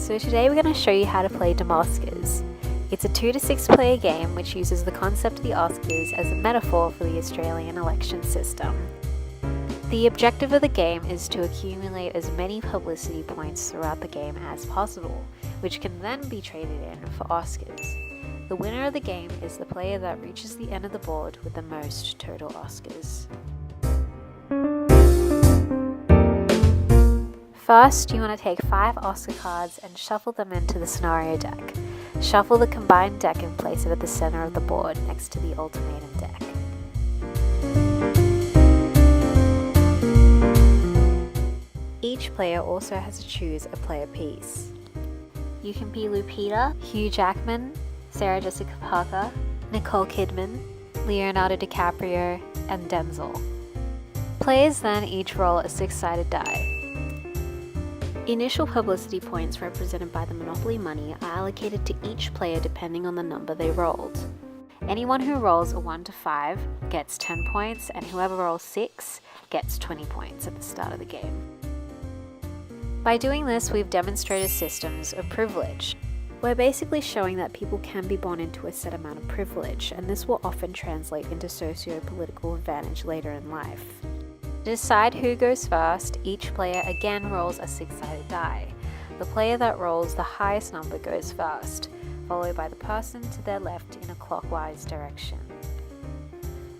So today we're going to show you how to play Dem-Oscars. It's a 2 to 6 player game which uses the concept of the Oscars as a metaphor for the Australian election system. The objective of the game is to accumulate as many publicity points throughout the game as possible, which can then be traded in for Oscars. The winner of the game is the player that reaches the end of the board with the most total Oscars. First, you want to take 5 Oscar cards and shuffle them into the scenario deck. Shuffle the combined deck and place it at the center of the board next to the ultimatum deck. Each player also has to choose a player piece. You can be Lupita, Hugh Jackman, Sarah Jessica Parker, Nicole Kidman, Leonardo DiCaprio, and Denzel. Players then each roll a 6-sided die. Initial publicity points represented by the Monopoly money are allocated to each player depending on the number they rolled. Anyone who rolls a 1 to 5 gets 10 points, and whoever rolls 6 gets 20 points at the start of the game. By doing this, we've demonstrated systems of privilege. We're basically showing that people can be born into a set amount of privilege, and this will often translate into socio-political advantage later in life. To decide who goes first, each player again rolls a 6-sided die. The player that rolls the highest number goes first, followed by the person to their left in a clockwise direction.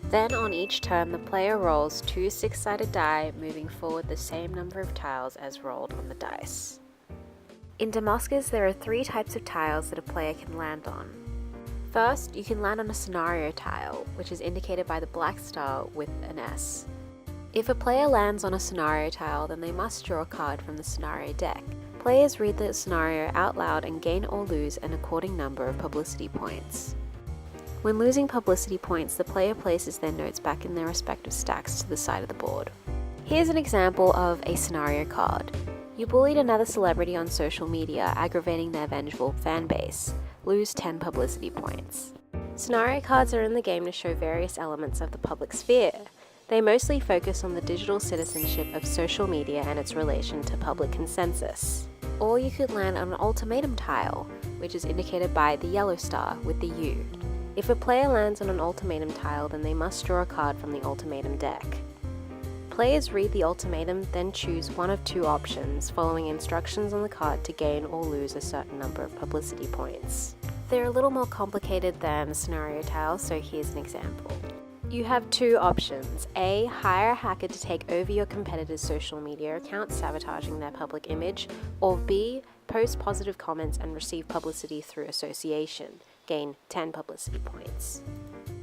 Then on each turn, the player rolls 2 6-sided die, moving forward the same number of tiles as rolled on the dice. In Dem-Oscars, there are 3 types of tiles that a player can land on. First, you can land on a scenario tile, which is indicated by the black star with an S. If a player lands on a scenario tile, then they must draw a card from the scenario deck. Players read the scenario out loud and gain or lose an according number of publicity points. When losing publicity points, the player places their notes back in their respective stacks to the side of the board. Here's an example of a scenario card. You bullied another celebrity on social media, aggravating their vengeful fan base. Lose 10 publicity points. Scenario cards are in the game to show various elements of the public sphere. They mostly focus on the digital citizenship of social media and its relation to public consensus. Or you could land on an ultimatum tile, which is indicated by the yellow star with the U. If a player lands on an ultimatum tile, then they must draw a card from the ultimatum deck. Players read the ultimatum, then choose one of 2 options, following instructions on the card to gain or lose a certain number of publicity points. They're a little more complicated than scenario tiles, so here's an example. You have 2 options. A. Hire a hacker to take over your competitor's social media account, sabotaging their public image. Or B. Post positive comments and receive publicity through association. Gain 10 publicity points.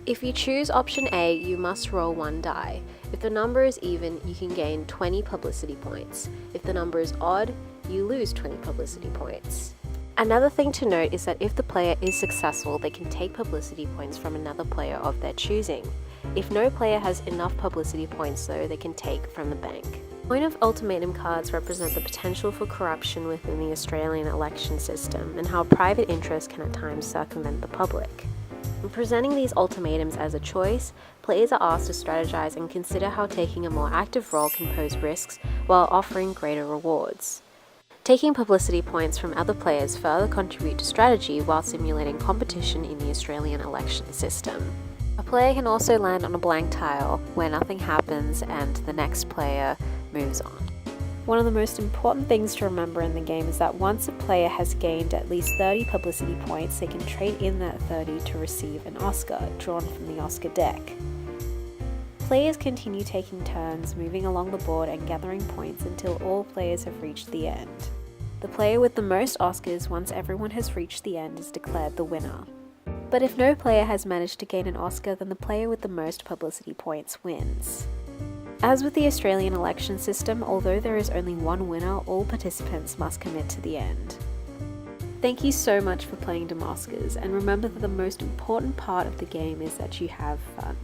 If you choose option A, you must roll 1 die. If the number is even, you can gain 20 publicity points. If the number is odd, you lose 20 publicity points. Another thing to note is that if the player is successful, they can take publicity points from another player of their choosing. If no player has enough publicity points though, they can take from the bank. Point of ultimatum cards represent the potential for corruption within the Australian election system and how private interests can at times circumvent the public. In presenting these ultimatums as a choice, players are asked to strategize and consider how taking a more active role can pose risks while offering greater rewards. Taking publicity points from other players further contribute to strategy while simulating competition in the Australian election system. A player can also land on a blank tile where nothing happens and the next player moves on. One of the most important things to remember in the game is that once a player has gained at least 30 publicity points, they can trade in that 30 to receive an Oscar drawn from the Oscar deck. Players continue taking turns, moving along the board and gathering points until all players have reached the end. The player with the most Oscars, once everyone has reached the end, is declared the winner. But if no player has managed to gain an Oscar, then the player with the most publicity points wins. As with the Australian election system, although there is only one winner, all participants must commit to the end. Thank you so much for playing Dem-Oscars, and remember that the most important part of the game is that you have fun.